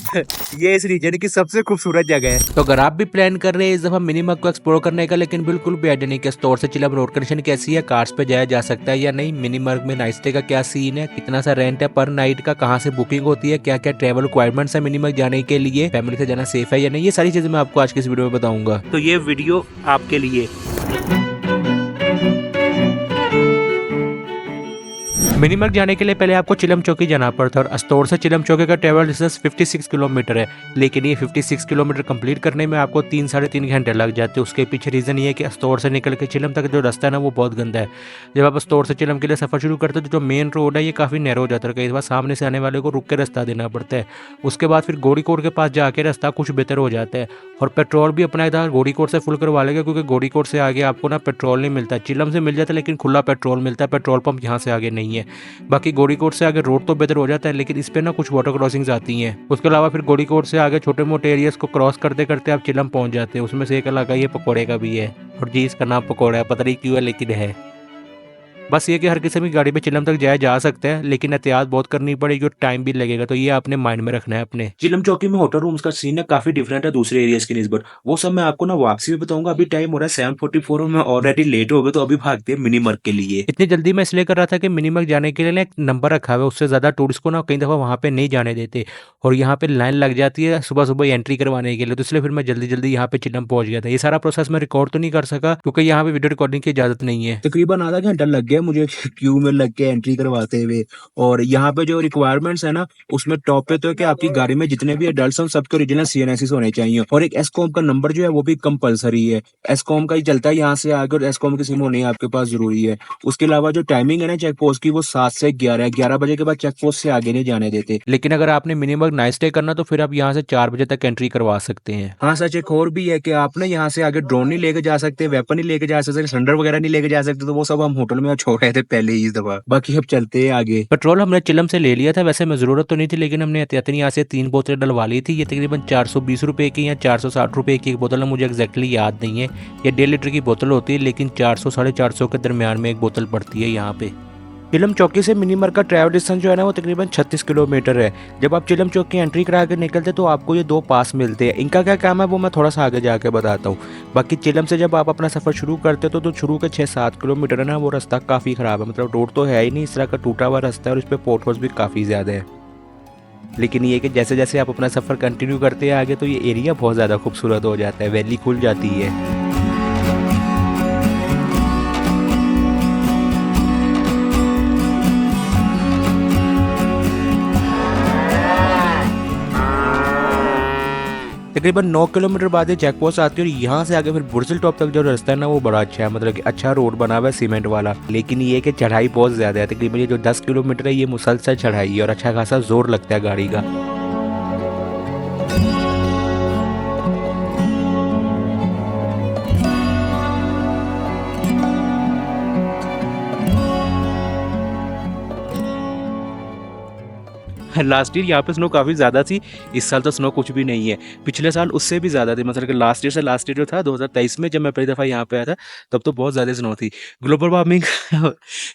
ये इस रीजन की सबसे खूबसूरत जगह है। तो अगर आप भी प्लान कर रहे हैं इस दफा मिनीमग को एक्सप्लोर करने का, लेकिन बिल्कुल भी आइडिया नहीं कि स्टोर से चिलम रोड कंडीशन कैसी है, कार्स पे जाया जा सकता है या नहीं, मिनीमग में नाइट स्टे का क्या सीन है, कितना सा रेंट है पर नाइट का, कहाँ से बुकिंग होती है, क्या क्या ट्रैवल रिक्वायरमेंट्स है मिनीमग जाने के लिए, फैमिली से जाना सेफ है या नहीं, ये सारी चीजें मैं आपको आज की इस वीडियो में बताऊंगा। तो ये वीडियो आपके लिए। मिनीमग जाने के लिए पहले आपको चिलम चौकी जाना पड़ता है और अस्तौर से चिलम चौकी का ट्रेवल डिस्टेंस 56 किलोमीटर है। लेकिन ये 56 किलोमीटर कंप्लीट करने में आपको 3-3.5 घंटे लग जाते हैं। उसके पीछे रीज़न ये है कि अस्तौर से निकल के चिलम तक जो रास्ता है ना वो बहुत गंदा है। जब आप अस्तौर से चिलम के लिए सफ़र शुरू करते हो तो जो मेन रोड है ये काफ़ी नैरो हो जाता है, कई बार सामने से आने वाले को रुक के रास्ता देना पड़ता है। उसके बाद फिर गोड़ीकोट के पास जाके रास्ता कुछ बेहतर हो जाता है। और पेट्रोल भी अपना इधर गोड़ीकोट से फुल करवा लेगा, क्योंकि गोड़ीकोट से आगे आपको ना पेट्रोल नहीं मिलता। चिलम से मिल जाता है लेकिन खुला पेट्रोल मिलता है, पेट्रोल पंप यहाँ से आगे नहीं है। बाकी गोड़ीकोट से आगे रोड तो बेहतर हो जाता है, लेकिन इस पे ना कुछ वाटर क्रॉसिंग्स आती हैं। उसके अलावा फिर गोड़ीकोट से आगे छोटे मोटे एरियाज को क्रॉस करते करते आप चिलम पहुंच जाते हैं। उसमें से एक इलाका ये पकौड़े का भी है, और जी इसका नाम पकौड़ा है, पता नहीं क्यों है लेकिन है। बस ये कि हर किसी भी गाड़ी पे चिलम तक जाया जा सकता है, लेकिन एहतियात बहुत करनी पड़ेगी और टाइम भी लगेगा, तो ये आपने माइंड में रखना है अपने। चिलम चौकी में होटल रूम्स का सीन है काफी डिफरेंट है दूसरे एरियाज की निस्बत। वो सब मैं आपको ना वापसी में बताऊंगा। अभी टाइम हो रहा है 7:44 और मैं ऑलरेडी लेट हो गया, तो अभी भागते हैं मिनीमर्ग के लिए। इतनी जल्दी मैं इसलिए कर रहा था कि मिनीमर्ग जाने के लिए ना एक नंबर रखा हुआ है, उससे ज्यादा टूरिस्ट को ना कई दफा वहाँ पे नहीं जाने देते और यहाँ पे लाइन लग जाती है सुबह सुबह एंट्री करवाने के लिए। तो इसलिए फिर मैं जल्दी जल्दी यहाँ पे चिलम पहुंच गया था। ये सारा प्रोसेस मैं रिकॉर्ड तो नहीं कर सका क्योंकि यहाँ पे वीडियो रिकॉर्डिंग की इजाजत नहीं है। तकरीबन आधा घंटा लग गया मुझे क्यू में लग के एंट्री करवाते हुए। और यहाँ पे जो रिक्वायरमेंट्स है ना, उसमें टॉप पे तो है कि आपकी गाड़ी में जितने भी एडल्ट्स हैं सबके ओरिजिनल सीएनएसएस होने चाहिए, और एक एसकॉम का नंबर जो है वो भी कंपलसरी है। एसकॉम का ही चलता है यहाँ से आगे, और एसकॉम की सिम होनी आपके पास जरूरी है। उसके अलावा जो टाइमिंग है ना चेक पोस्ट की, वो 7 से 11 है। 11 बजे के बाद चेक पोस्ट से आगे नहीं जाने देते। लेकिन अगर आपने मिनिमम नाइट स्टे करना तो फिर आप यहाँ से 4 बजे तक एंट्री करवा सकते हैं। हाँ सच एक और भी है कि आपने यहाँ से आगे ड्रोन नहीं लेके जा सकते, वेपन नहीं लेके जा सकते, सिलेंडर वगैरह नहीं लेके जा सकते, तो वो सब हम होटल में छोड़ रहे थे पहले ही इस दफा। बाकी अब चलते हैं आगे। पेट्रोल हमने चिलम से ले लिया था, वैसे में जरूरत तो नहीं थी, लेकिन हमने एहतियातन यहाँ से 3 बोतलें डलवा ली थी। ये तकरीबन 420 रुपए की या 460 रुपए की एक बोतल है, मुझे एग्जैक्टली याद नहीं है। ये 1.5 लीटर की बोतल होती है, लेकिन 400-450 के दरमियान में एक बोतल पड़ती है यहाँ पे। चिलम चौकी से मिनीमर्ग का ट्रैवल डिस्टेंस जो है ना वो तकरीबन 36 किलोमीटर है। जब आप चिलम चौकी एंट्री करा के निकलते तो आपको ये 2 पास मिलते हैं। इनका क्या काम है वो मैं थोड़ा सा आगे जाके बताता हूँ। बाकी चिलम से जब आप अपना सफ़र शुरू करते हो तो शुरू के 6-7 किलोमीटर है ना वो रास्ता काफ़ी ख़राब है, मतलब रोड तो है ही नहीं, इस तरह का टूटा हुआ रास्ता है और इस पर पोर्ट होल्स भी काफ़ी ज़्यादा है। लेकिन ये कि जैसे जैसे आप अपना सफ़र कंटिन्यू करते हैं आगे तो ये एरिया बहुत ज़्यादा खूबसूरत हो जाता है, वैली खुल जाती है। तकरीबन 9 किलोमीटर बाद ये चेक पोस्ट आती है और यहाँ से आगे फिर बुर्जिल टॉप तक जो रास्ता है ना वो बड़ा अच्छा है, मतलब कि अच्छा रोड बना हुआ है सीमेंट वाला। लेकिन ये कि चढ़ाई बहुत ज़्यादा है, तकरीबन ये जो 10 किलोमीटर है ये मुसलसल चढ़ाई है और अच्छा खासा जोर लगता है गाड़ी का। लास्ट ईयर यहाँ पे स्नो काफ़ी ज़्यादा थी, इस साल तो स्नो कुछ भी नहीं है। पिछले साल उससे भी ज़्यादा थी, मतलब कि लास्ट ईयर से लास्ट ईयर जो था 2023 में जब मैं पहली दफ़ा यहाँ पे आया था तब तो बहुत ज़्यादा स्नो थी। ग्लोबल वार्मिंग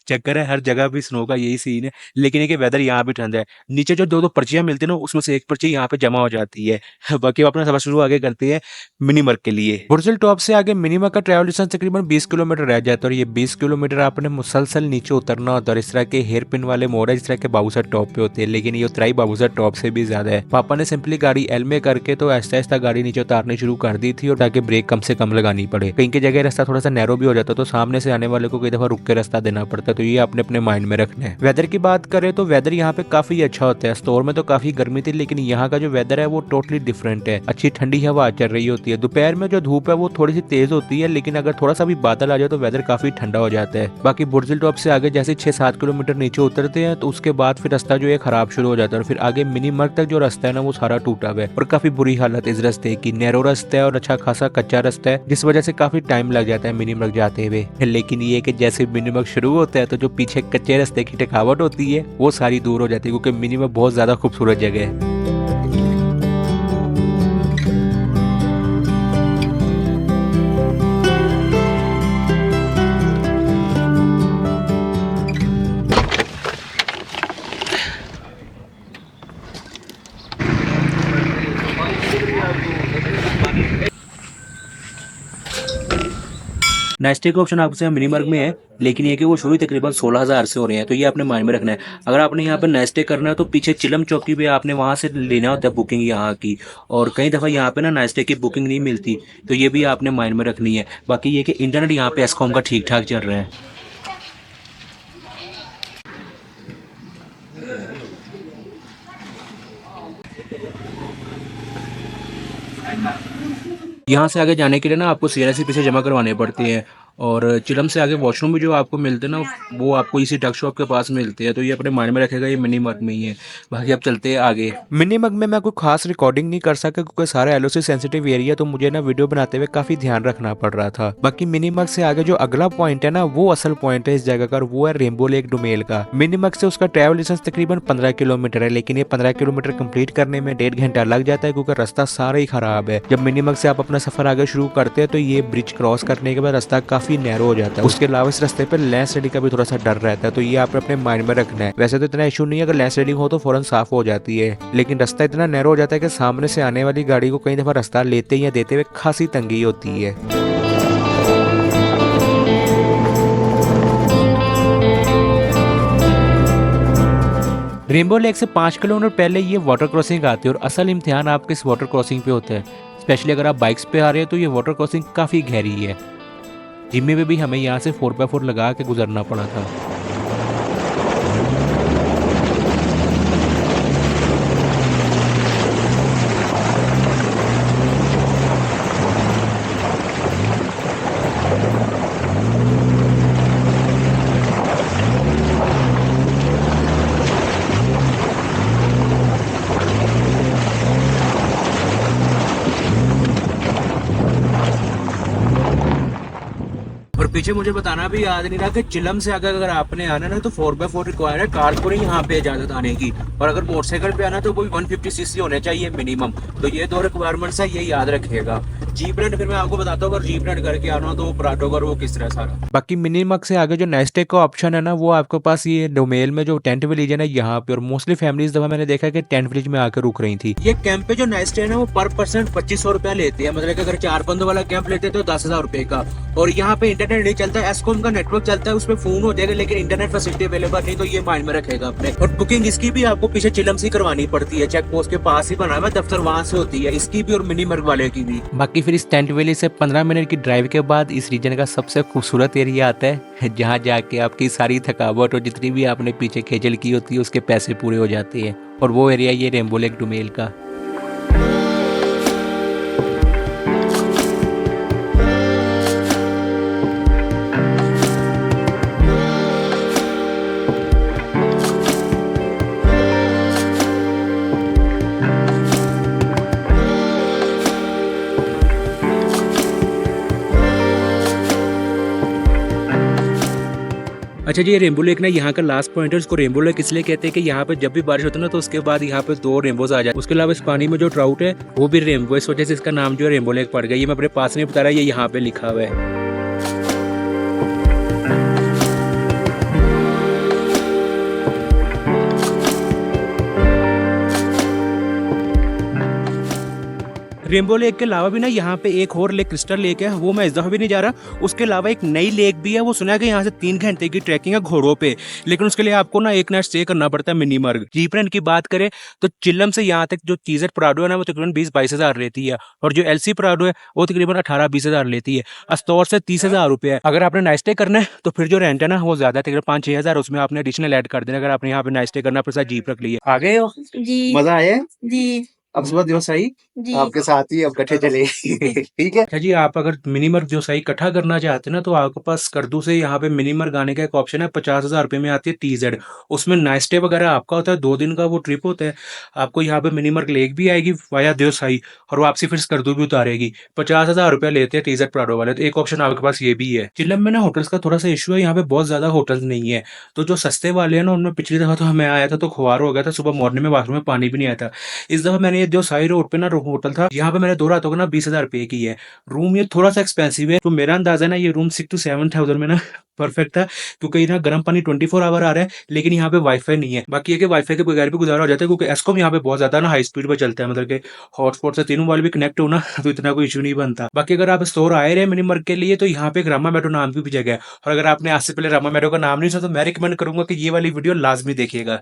चक्कर है, हर जगह भी स्नो का यही सीन है। लेकिन एक वेदर यहाँ भी ठंडा है। नीचे जो 2-2 पर्चियाँ मिलती है ना उसमें से एक पर्ची यहाँ पे जमा हो जाती है। बाकी अपना सफर शुरू आगे करते हैं मिनीमर्ग के लिए। बुर्जिल टॉप से आगे मिनीमर्ग का ट्रैवल डिस्टेंस तकरीबन 20 किलोमीटर रह जाता है और ये 20 किलोमीटर आपने मुसलसल नीचे उतरना होता है। और इस तरह के हेयर पिन वाले मोड़ है जिस तरह के बाबूसर टॉप पे होते हैं, लेकिन ये उतराई बाबूसर टॉप से भी ज्यादा है। पापा ने सिंपली गाड़ी एल में करके तो आहिस्ता आहिस्ता गाड़ी नीचे उतारनी शुरू कर दी थी, और ताकि ब्रेक कम से कम लगानी पड़े। कहीं की जगह रास्ता थोड़ा सा नैरो भी हो जाता तो सामने से आने वाले को कई दफा रुक के रास्ता देना पड़ता, तो ये आपने अपने माइंड में रखना है। वेदर की बात करें तो वेदर यहाँ पे काफी अच्छा होता है। स्टोर में तो काफी गर्मी थी, लेकिन यहाँ का जो वेदर है वो टोटली डिफरेंट है। अच्छी ठंडी हवा चल रही होती है। दोपहर में जो धूप है वो थोड़ी सी तेज होती है, लेकिन अगर थोड़ा सा भी बादल आ जाए तो वेदर काफी ठंडा हो जाता है। बाकी बुर्जिल टॉप से आगे जैसे 6-7 किलोमीटर नीचे उतरते हैं तो उसके बाद फिर रास्ता जो है खराब शुरू हो जाता है, और फिर आगे मिनीमर्ग तक जो रास्ता है ना वो सारा टूटा हुआ है और काफी बुरी हालत इस रास्ते की। नैरो रास्ता है और अच्छा खासा कच्चा रास्ता है, जिस वजह से काफी टाइम लग जाता है मिनीमर्ग जाते हुए। लेकिन ये कि जैसे मिनीमर्ग शुरू होता है तो जो पीछे कच्चे रास्ते की थकावट होती है वो सारी दूर हो जाती है, क्योंकि मिनीमर्ग बहुत ज्यादा खूबसूरत जगह है। नाइट स्टे का ऑप्शन आपसे मिनीमर्ग में है, लेकिन ये कि वो शुरू ही तकरीबन 16,000 से हो रहे हैं, तो ये आपने माइंड में रखना है। अगर आपने यहाँ पे नाइट स्टे करना है तो पीछे चिलम चौकी पे आपने वहाँ से लेना होता है बुकिंग यहाँ की, और कई दफ़ा यहाँ पे ना नाइट स्टे की बुकिंग नहीं मिलती, तो ये भी आपने माइंड में रखनी है। बाकी ये कि इंटरनेट यहाँ पे एस्कॉम का ठीक ठाक चल रहा है। यहाँ से आगे जाने के लिए ना आपको सीआरएसी पैसे जमा करवाने पड़ते हैं, और चिलम से आगे वॉशरूम भी जो आपको मिलते हैं ना, वो आपको इसी डक शॉप के पास मिलते हैं, तो ये अपने माइंड में रखेगा ये मिनी मग में ही है। बाकी अब चलते हैं आगे। मिनी मग में मैं कोई खास रिकॉर्डिंग नहीं कर सका क्योंकि सारे एलओसी सेंसिटिव एरिया, तो मुझे ना वीडियो बनाते हुए काफी ध्यान रखना पड़ रहा था। बाकी मिनी मग से आगे जो अगला पॉइंट है ना, वो असल पॉइंट है इस जगह का, और वो है रेनबो लेक डुमेल का। मिनी मग से उसका ट्रैवल डिस्टेंस तकरीबन 15 किलोमीटर है, लेकिन ये 15 किलोमीटर कंप्लीट करने में 1.5 घंटा लग जाता है क्योंकि रास्ता सारा ही खराब है। जब मिनी मग से आप अपना सफर आगे शुरू करते हैं तो ये ब्रिज क्रॉस करने के बाद रास्ता काफी नैरो हो जाता है। उसके अलावा इस रास्ते पर लैंडस्लाइडिंग का भी थोड़ा सा डर रहता है, तो ये आपने अपने माइंड में रखना है। वैसे तो इतना इशू नहीं है, अगर लैंडस्लाइडिंग हो तो फौरन साफ हो जाती है, लेकिन रास्ता इतना नैरो हो जाता है कि सामने से आने वाली गाड़ी को कई दफा रास्ता लेते या देते हुए खासी तंगी होती है। रेनबो लेक से 5 किलोमीटर पहले ये वाटर क्रॉसिंग आती है, और असल इम्तिहान आपके इस वाटर क्रॉसिंग पे होता है। स्पेशली अगर आप बाइक्स पे आ रहे हैं तो ये वाटर क्रॉसिंग काफ़ी गहरी है। जिम्मे में भी हमें यहाँ से 4x4 लगा के गुजरना पड़ा था। और पीछे मुझे बताना भी याद नहीं रहा कि चिलम से अगर आपने आना ना तो 4x4 रिक्वायर है कार को नहीं यहाँ पे इजाजत आने की, और अगर मोटरसाइकिल पे आना तो कोई 150 सीसी होने चाहिए मिनिमम। तो ये दो रिक्वायरमेंट्स है, ये याद रखिएगा। जीप रेंट फिर मैं आपको बताता हूँ, अगर जीप रेंट करके आना हो तो पराठो कर वो किस तरह सारा। बाकी मिनी मग से आगे जो नेस्टे का ऑप्शन है ना, वो आपके पास ये डोमेल में जो टेंट विलेज है ना यहाँ पे, और मोस्टली फैमिली इस दफा मैंने देखा कि टेंट विलेज में आकर रुक रही थी। ये कैंप पे जो नेस्टे है ना, वो पर पर्सन 2500 रुपया लेते हैं, मतलब कि अगर 4 बंदों वाला कैंप लेते हैं तो 10,000 रुपए का। और यहाँ पे इंटरनेट नहीं चलता, एस्कॉम का नेटवर्क चलता है, उसमें फोन हो जाएगा लेकिन इंटरनेट फैसिलिटी अवेलेबल नहीं, तो ये माइंड में रखेगा अपने। और बुकिंग इसकी भी आपको पीछे चिलम से करवानी पड़ती है, चेक पोस्ट के पास ही बना हुआ दफ्तर, वहां से होती है इसकी भी और मिनी मर्ग वाले की भी। बाकी फिर इस टेंट वैली से 15 मिनट की ड्राइव के बाद इस रीजन का सबसे खूबसूरत एरिया आता है, जहाँ जाके आपकी सारी थकावट और जितनी भी आपने पीछे खेजल की होती है उसके पैसे पूरे हो जाते हैं, और वो एरिया ये रेनबो लेक डुमेल का। अच्छा जी, ये रेनबो लेक ना यहाँ का लास्ट पॉइंट है। उसको रेनबो लेक इसलिए कहते हैं कि यहाँ पे जब भी बारिश होती है ना तो उसके बाद यहाँ पे 2 रेनबोज आ जाए। उसके अलावा इस पानी में जो ट्राउट है वो भी रेनबो है, इस वजह से इसका नाम जो है रेनबो लेक पड़ गया। ये मैं अपने पास नहीं बता रहा, ये यहाँ पे लिखा हुआ है। रेनबो लेक के अलावा भी ना यहाँ पे एक और लेक क्रिस्टल लेक है, वो मैं इस दफा भी नहीं जा रहा। उसके अलावा एक नई लेक भी है, वो सुना है कि यहाँ से 3 घंटे की ट्रैकिंग है घोड़ों पे, लेकिन उसके लिए आपको ना एक नाइट स्टे करना पड़ता है मिनी मर्ग। जीप रेंट की बात करें तो चिल्लम से यहाँ तक जो चीजर प्राडो है ना, वो तकरीबन 20-22 हज़ार लेती है, और जो एलसी प्राडो है वो तकरीबन 18-20 हज़ार लेती है। अस्तौर से 30,000 रुपये है। अगर आपने नाइट स्टे करना है तो फिर जो रेंट है ना वो ज्यादा है, तकरीबन 5-6 हज़ार उसमें आपने एडिशनल ऐड कर देना। अगर आपने यहाँ पे नाइट स्टे करना है, फिर जीप रख लिए। आ गए हो जी, मजा आया जी। अब सुबह दिवस आई आपके साथ ही अब इकट्ठे चले ठीक है। अच्छा जी, आप अगर मिनी मर्ग जो सही इकट्ठा करना चाहते हैं ना, तो आपके पास स्कर्दू से यहाँ पे मिनी मर्ग आने का एक ऑप्शन है। 50,000 रुपये में आती है TZ, उसमें नाइट स्टे वगैरह आपका होता है, 2 दिन का वो ट्रिप होता है। आपको यहाँ पे मिनी मर्ग लेक भी आएगी वाया देवसाई, और वापसी फिर स्कर्दू भी उतारेगी। 50,000 रुपया लेते हैं TZ प्राडो वाले, तो एक ऑप्शन आपके पास ये भी है। चिल्लम में ना होटल्स का थोड़ा सा इशू है, यहाँ पे बहुत ज्यादा होटल्स नहीं है, तो जो सस्ते वाले हैं ना, उनमें पिछली दफा तो हमें आया था तो खुआर हो गया था, सुबह मॉर्निंग में बाथरूम में पानी भी नहीं आया था। इस दफा मैंने ये जो साई रोड पे ना होटल था, यहाँ पे मैंने 2 रातों को ना 20,000 पे की है। रूम ये थोड़ा सा एक्सपेंसिव है, तो मेरा अंदाजा है ना ये रूम 6 to 7,000 में ना परफेक्ट था, क्योंकि यहाँ गर्म पानी 24 आवर आ रहा है, लेकिन यहाँ पे वाईफाई नहीं है। बाकी ये कि वाईफाई के बगैर भी गुजारा हो जाता है, क्योंकि एस्कॉम यहाँ पे बहुत ज्यादा ना हाई स्पीड पे चलता है, मतलब कि हॉटस्पॉट से 3 मोबाइल भी कनेक्ट हो ना तो इतना कोई इशू नहीं बनता। बाकी अगर आप स्टोर आए रहे मिनीमर्ट के लिए, तो यहाँ पे एक रामा मेट्रो नाम की भी जगह है, और अगर आपने आज से पहले रामा मेट्रो का नाम नहीं सुना, तो मैं रिकमेंड करूंगा कि ये वाली वीडियो लाजमी देखिएगा।